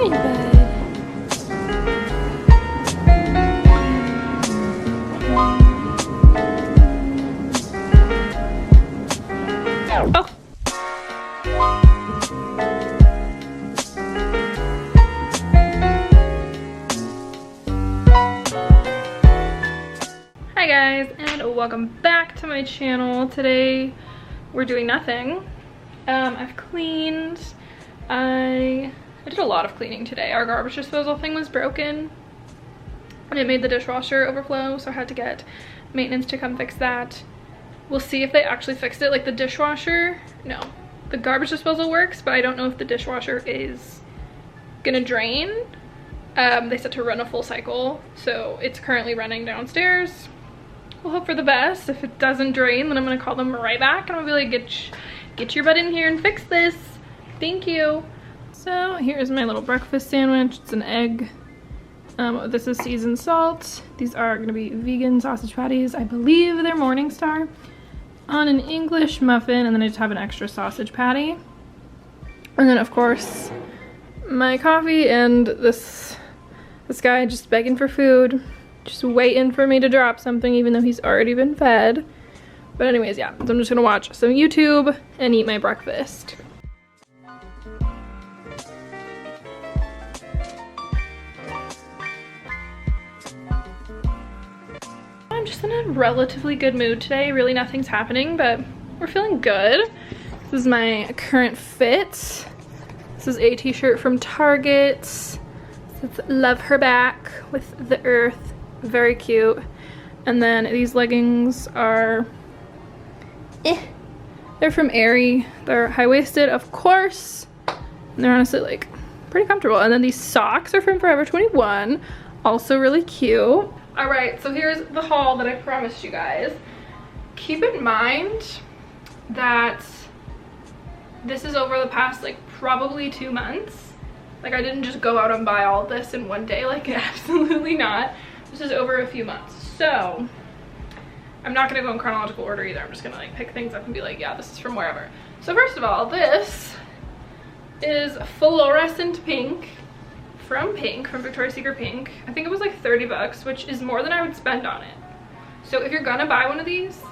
morning, bud. Oh. Hi guys, and welcome back to my channel. Today we're doing nothing. I've cleaned. I did a lot of cleaning today. Our garbage disposal thing was broken and it made the dishwasher overflow, so I had to get maintenance to come fix that. We'll see if they actually fixed it. Like the dishwasher, no, the garbage disposal works, but I don't know if the dishwasher is gonna drain. They said to run a full cycle, so it's currently running downstairs. We'll hope for the best. If it doesn't drain, then I'm gonna call them right back and I'll be like, get your butt in here and fix this. Thank you. So here's my little breakfast sandwich. It's an egg. This is seasoned salt. These are gonna be vegan sausage patties. I believe they're Morningstar. On an English muffin, and then I just have an extra sausage patty. And then of course, my coffee, and this guy just begging for food. Just waiting for me to drop something even though he's already been fed. But anyways, yeah, so I'm just gonna watch some YouTube and eat my breakfast. I'm just in a relatively good mood today. Really nothing's happening, but we're feeling good. This is my current fit. This is a t-shirt from Target. It's Love Her Back with the earth. Very cute. And then these leggings are they're from Aerie. They're high-waisted, of course, and they're honestly like pretty comfortable. And then these socks are from Forever 21, also really cute. All right, so here's the haul that I promised you guys. Keep in mind that this is over the past like probably 2 months. Like I didn't just go out and buy all this in one day, like absolutely not. This is over a few months, so I'm not gonna go in chronological order either. I'm just gonna like pick things up and be like, yeah, this is from wherever. So first of all, this is fluorescent pink from Victoria's Secret Pink. I think it was like 30 bucks, which is more than I would spend on it. So if you're gonna buy one of these,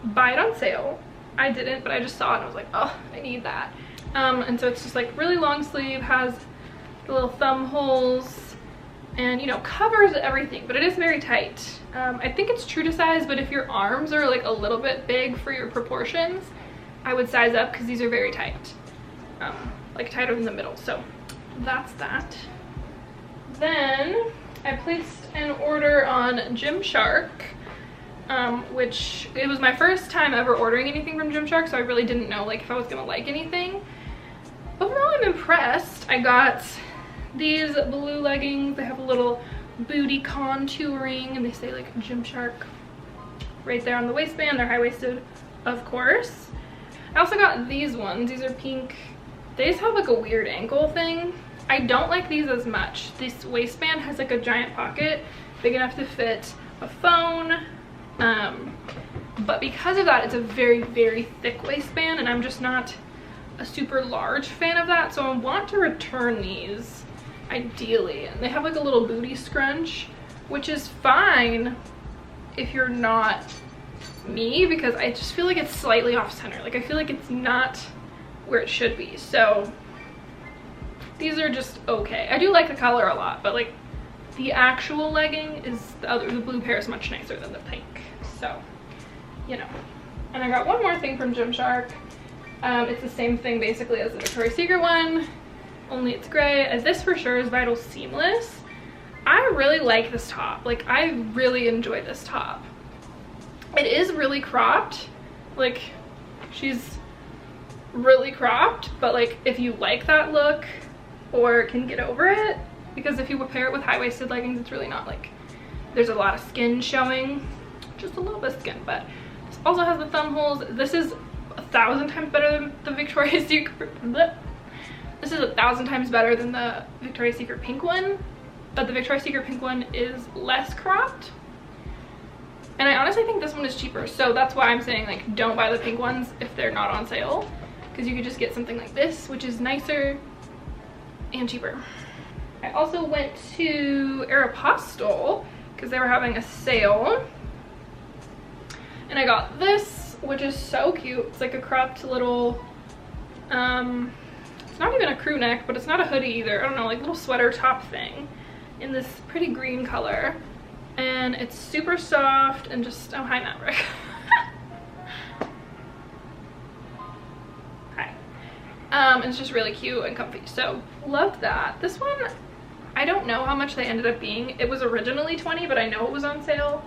buy it on sale. I didn't, but I just saw it and I was like, oh, I need that. And so it's just like really long sleeve, has the little thumb holes, and you know, covers everything, but it is very tight. I think it's true to size, but if your arms are like a little bit big for your proportions, I would size up because these are very tight, like tighter in the middle. So that's that. Then I placed an order on Gymshark, which it was my first time ever ordering anything from Gymshark, so I really didn't know like if I was gonna like anything. Overall, I'm impressed. I got these blue leggings. They have a little booty contouring and they say like Gymshark right there on the waistband. They're high-waisted, of course. I also got these ones. These are pink. They just have like a weird ankle thing. I don't like these as much. This waistband has like a giant pocket big enough to fit a phone, but because of that, it's a very, very thick waistband and I'm just not a super large fan of that, so I want to return these ideally. And they have like a little booty scrunch, which is fine if you're not me, because I just feel like it's slightly off center. Like I feel like it's not where it should be. So these are just okay. I do like the color a lot, but like the actual legging is the blue pair is much nicer than the pink. So, you know. And I got one more thing from Gymshark. It's the same thing basically as the Victoria's Secret one, only it's gray. This for sure is Vital Seamless. I really like this top. Like I really enjoy this top. It is really cropped. Like she's really cropped, but like if you like that look or can get over it, because if you pair it with high-waisted leggings, it's really not like there's a lot of skin showing, just a little bit of skin. But this also has the thumb holes. This is 1,000 times better than the Victoria's Secret. This is 1,000 times better than the Victoria's Secret pink one, but the Victoria's Secret pink one is less cropped. And I honestly think this one is cheaper, so that's why I'm saying like don't buy the pink ones if they're not on sale, because you could just get something like this, which is nicer and cheaper. I also went to Aeropostale because they were having a sale. And I got this, which is so cute. It's like a cropped little, it's not even a crew neck, but it's not a hoodie either. I don't know, like little sweater top thing in this pretty green color. And it's super soft and just, oh, hi Maverick. Hi. It's just really cute and comfy, so loved that. This one, I don't know how much they ended up being. It was originally $20, but I know it was on sale.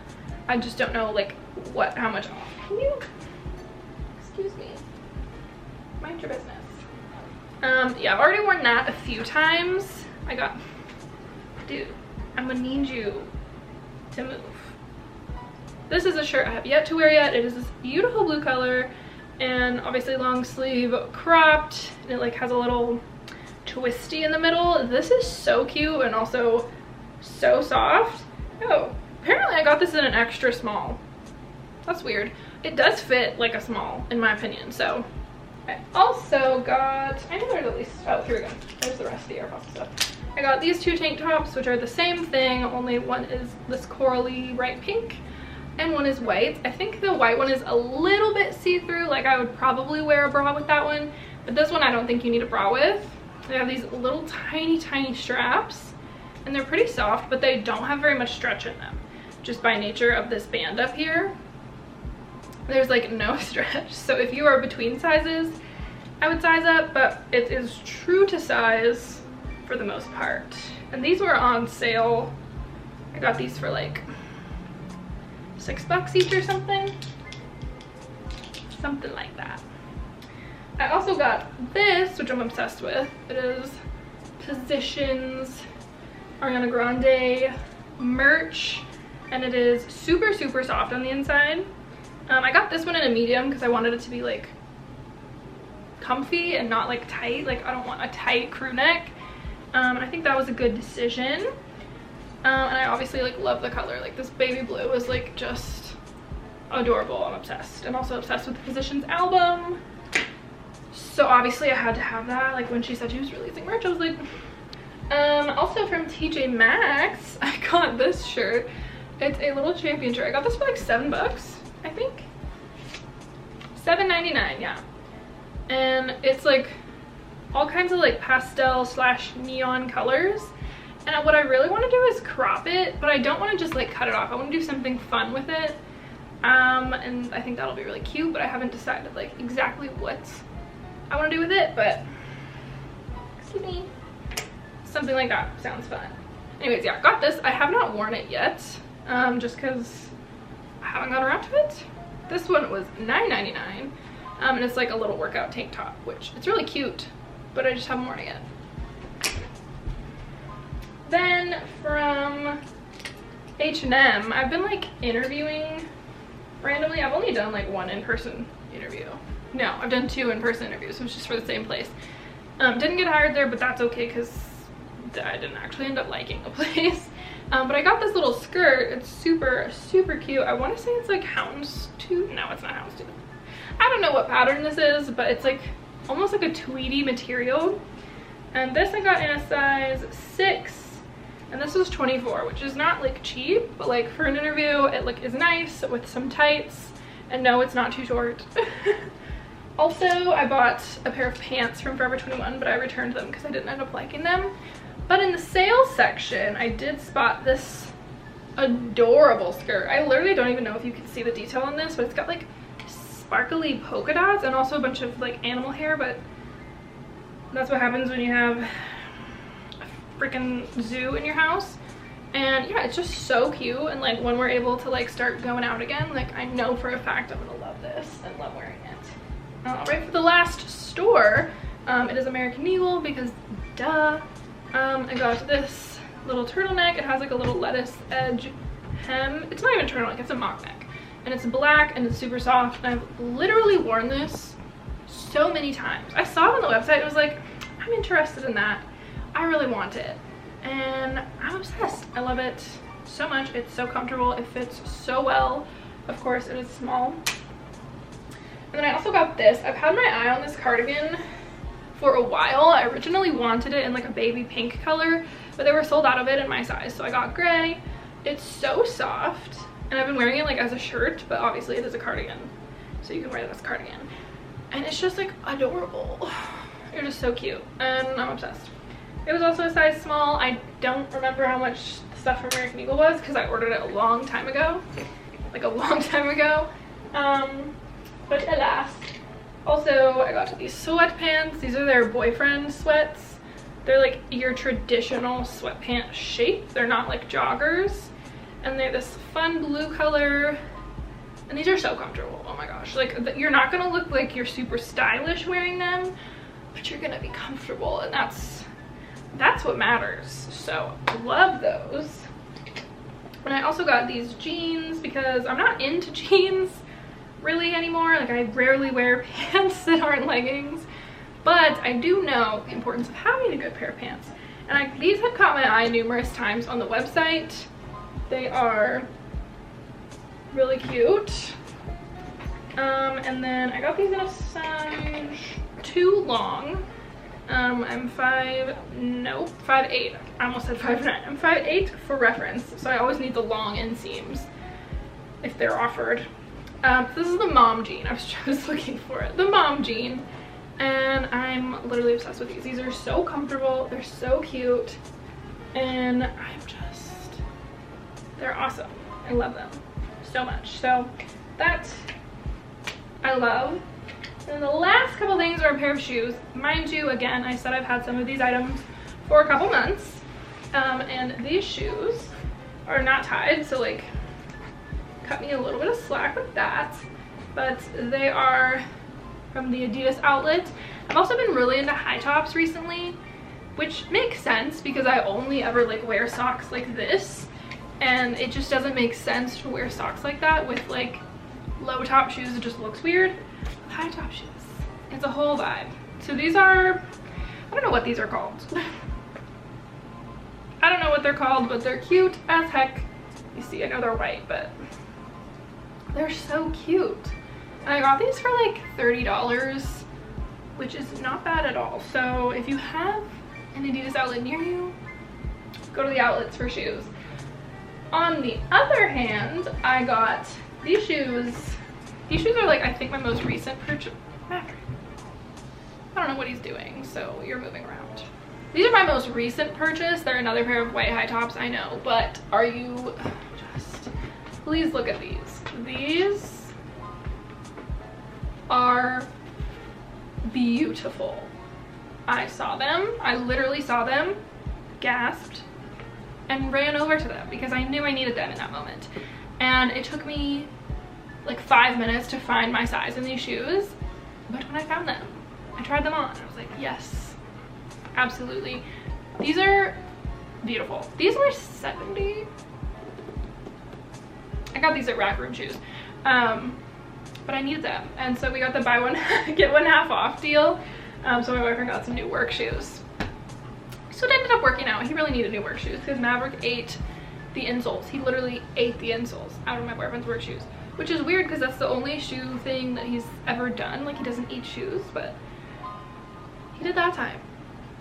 I just don't know like how much off. Can you, excuse me, mind your business. Yeah, I've already worn that a few times. Dude, I'm gonna need you to move. This is a shirt I have yet to wear yet. It is this beautiful blue color and obviously long sleeve, cropped, and it like has a little twisty in the middle. This is so cute and also so soft. Oh, apparently I got this in an extra small. That's weird. It does fit like a small in my opinion. So I also got, I know there's at least, oh, here we go. There's the rest of the Aeropostale stuff. I got these two tank tops, which are the same thing, only one is this corally bright pink and one is white. I think the white one is a little bit see-through, like I would probably wear a bra with that one, but this one I don't think you need a bra with. They have these little tiny straps and they're pretty soft, but they don't have very much stretch in them, just by nature of this band up here. There's like no stretch, so if you are between sizes, I would size up, but it is true to size for the most part. And these were on sale. I got these for like $6 each or something like that. I also got this, which I'm obsessed with. It is Positions Ariana Grande merch, and it is super soft on the inside. I got this one in a medium because I wanted it to be like comfy and not like tight. Like I don't want a tight crew neck. I think that was a good decision. And I obviously like love the color. Like this baby blue is like just adorable. I'm obsessed. I'm also obsessed with the Positions album. So obviously I had to have that. Like when she said she was releasing merch, I was like, also from TJ Maxx, I got this shirt. It's a little champion shirt. I got this for like $7, I think. $7.99, yeah. And it's like all kinds of like pastel / neon colors. And what I really want to do is crop it, but I don't want to just like cut it off. I want to do something fun with it. And I think that'll be really cute, but I haven't decided like exactly what I want to do with it, but excuse me, something like that sounds fun. Anyways, yeah, got this. I have not worn it yet, just because I haven't got around to it. This one was $9.99, and it's like a little workout tank top, which it's really cute, but I just haven't worn it yet. Then from H&M, I've been like interviewing randomly. I've only done like one in-person interview. No, I've done 2 in-person interviews, which is for the same place. Didn't get hired there, but that's okay because I didn't actually end up liking the place. But I got this little skirt. It's super cute. I want to say it's like houndstooth. No, it's not houndstooth. I don't know what pattern this is, but it's like almost like a tweedy material. And this I got in a size 6, and this was 24, which is not like cheap, but like for an interview, it like is nice with some tights. And no, it's not too short. Also, I bought a pair of pants from Forever 21, but I returned them because I didn't end up liking them. But in the sales section, I did spot this adorable skirt. I literally don't even know if you can see the detail on this, but it's got like sparkly polka dots and also a bunch of like animal hair, but that's what happens when you have a freaking zoo in your house. And yeah, it's just so cute, and like when we're able to like start going out again, like I know for a fact I'm gonna love this and love wearing it. All right, for the last store, it is American Eagle because duh. I got this little turtleneck. It has like a little lettuce edge hem. It's not even turtleneck, it's a mock neck, and it's black and it's super soft, and I've literally worn this so many times. I saw it on the website and was like, I'm interested in that. I really want it, and I'm obsessed. I love it so much. It's so comfortable. It fits so well. Of course, it is small. And then I also got this. I've had my eye on this cardigan for a while. I originally wanted it in like a baby pink color, but they were sold out of it in my size, so I got gray. It's so soft, and I've been wearing it like as a shirt, but obviously it is a cardigan, so you can wear it as a cardigan. And it's just like adorable. They're just so cute, and I'm obsessed. It was also a size small. I don't remember how much the stuff from American Eagle was because I ordered it a long time ago. Like a long time ago. But alas. Also, I got these sweatpants. These are their boyfriend sweats. They're like your traditional sweatpant shape. They're not like joggers. And they're this fun blue color. And these are so comfortable. Oh my gosh. Like, you're not gonna look like you're super stylish wearing them, but you're gonna be comfortable, and that's what matters. So I love those. And I also got these jeans because I'm not into jeans really anymore. Like, I rarely wear pants that aren't leggings, but I do know the importance of having a good pair of pants. And these have caught my eye numerous times on the website. They are really cute. And then I got these in a size too long. I'm 5'8". I almost said 5'9". I'm 5'8" for reference, so I always need the long inseams if they're offered. This is the mom jean. I was looking for it. The mom jean. And I'm literally obsessed with these. These are so comfortable. They're so cute. And they're awesome. I love them so much. So that I love. And the last couple things are a pair of shoes. Mind you, again, I said I've had some of these items for a couple months. And these shoes are not tied, so like cut me a little bit of slack with that. But they are from the Adidas outlet. I've also been really into high tops recently, which makes sense because I only ever like wear socks like this. And it just doesn't make sense to wear socks like that with like low top shoes. It just looks weird. High top shoes, it's a whole vibe. So these are, I don't know what these are called. I don't know what they're called, but they're cute as heck. You see, I know they're white, but they're so cute. And I got these for like $30, which is not bad at all. So if you have an Adidas outlet near you, go to the outlets for shoes. On the other hand, I got these shoes. These shoes are like, I think, my most recent purchase. Maverick, I don't know what he's doing, so you're moving around. These are my most recent purchase. They're another pair of white high tops, I know, but are you just, please look at these. These are beautiful. I saw them, I literally saw them, gasped, and ran over to them because I knew I needed them in that moment. And it took me like 5 minutes to find my size in these shoes, but when I found them, I tried them on. I was like, yes, absolutely. These are beautiful. These were $70. I got these at Rack Room Shoes, but I needed them, and so we got the buy one get one half off deal. So my boyfriend got some new work shoes. So it ended up working out. He really needed new work shoes because Maverick ate the insoles. He literally ate the insoles out of my boyfriend's work shoes, which is weird because that's the only shoe thing that he's ever done. Like, he doesn't eat shoes, but he did that time.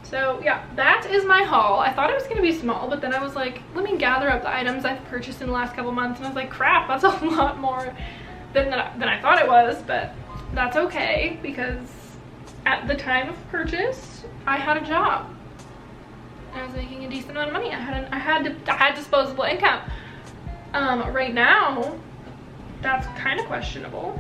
So yeah, that is my haul. I thought it was gonna be small, but then I was like, let me gather up the items I've purchased in the last couple months, and I was like, crap, that's a lot more than I thought it was, but that's okay because at the time of purchase, I had a job. I was making a decent amount of money. I had disposable income. Right now, that's kind of questionable.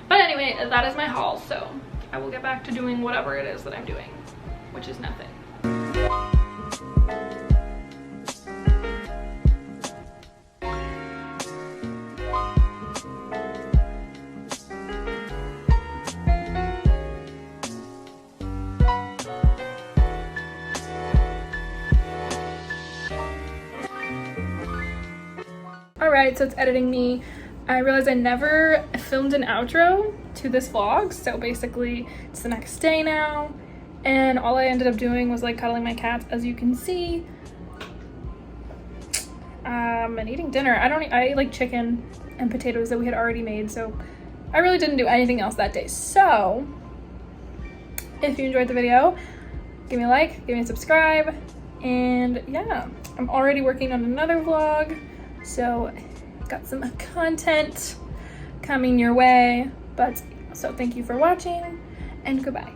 But anyway, that is my haul, so I will get back to doing whatever it is that I'm doing, which is nothing. Alright, so it's editing me. I realized I never filmed an outro to this vlog, so basically it's the next day now, and all I ended up doing was like cuddling my cats, as you can see, and eating dinner. I like chicken and potatoes that we had already made, so I really didn't do anything else that day. So if you enjoyed the video, give me a like, give me a subscribe, and yeah, I'm already working on another vlog, so got some content coming your way. But so thank you for watching, and goodbye.